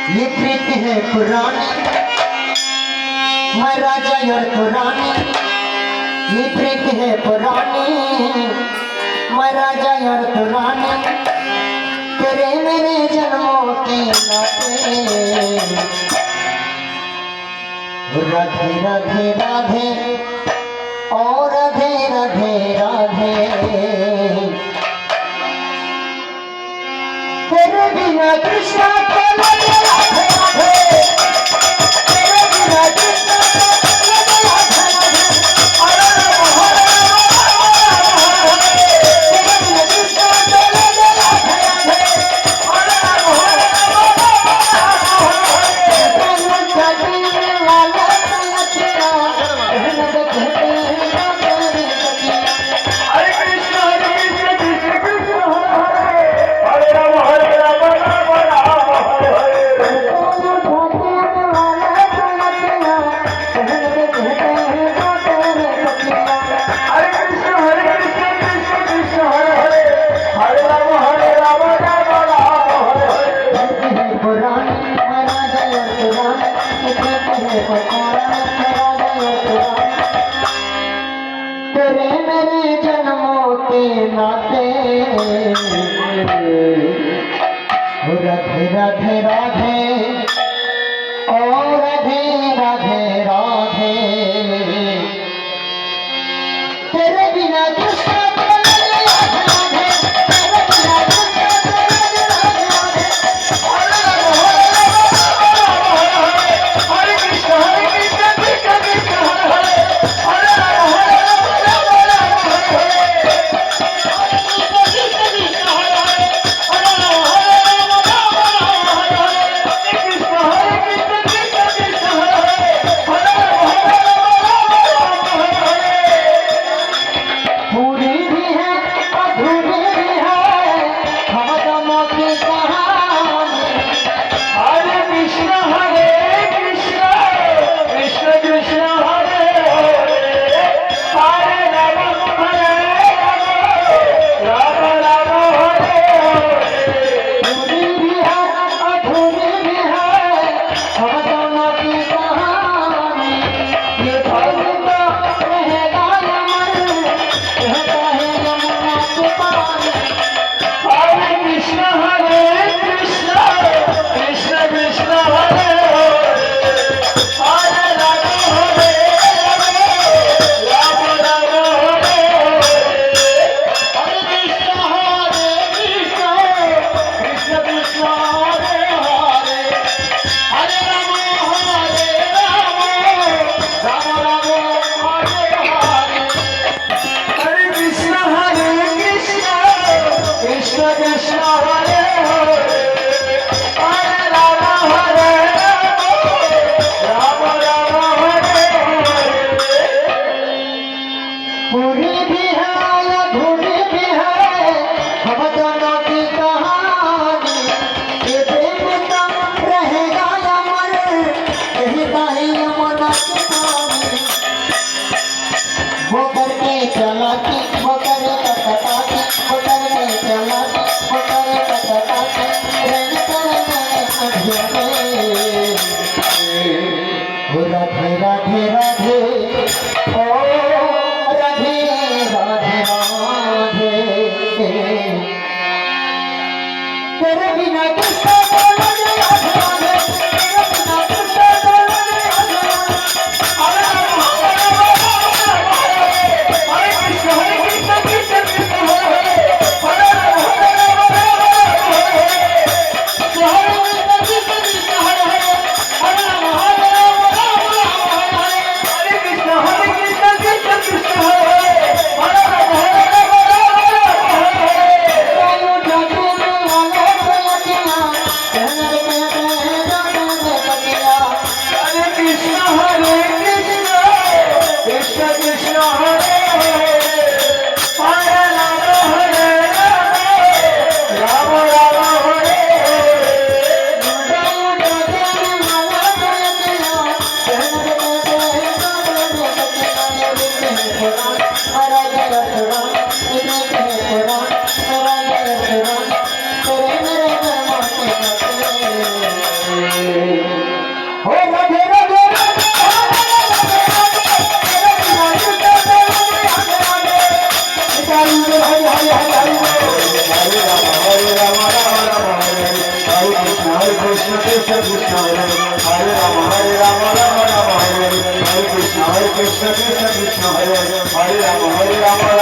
ये प्रीति है पुरानी, मैं राजा और तू रानी। ये प्रीति है पुरानी, मैं राजा और तू रानी। तेरे मेरे जन्मों के नाते। राधे राधे राधे ओ राधे राधे राधे। तेरे बिना कृष्णा को लगे राधे राधे। तेरे बिना कृष्णा को लगे राधे राधे। हरे राम हरे राम। तेरे बिना कृष्णा को लगे राधे राधे। हरे राम हरे तेरे मेरे जन्मों के नाते। राधे राधे राधे ओ राधे राधे राधे। तेरे बिना कृष्ण को लगे राधे राधे। तेरे बिना कृष्ण को लगे राधे राधे। हरे राम हरे कृष्ण कृष्ण कृष्ण हरे हरे। हरे राम हरे राधे राधे राधे ओ राधे राधे राधे। तेरे बिना कृष्ण को लगे राधे राधे। तेरे बिना कृष्ण को लगे राधे राधे। हरे राम हरे कृष्ण कृष्ण कृष्ण हरे हरे। हरे राम हरे राम हरे कृष्ण कृष्ण हरे हरे। हरे राम हरे राम हरे राम हरे हरे। কৃষ্ণ হরে রাম রাম রাম হরে হরে কৃষ্ণ কৃষ্ণ কৃষ্ণ হরে হরে রাম রাম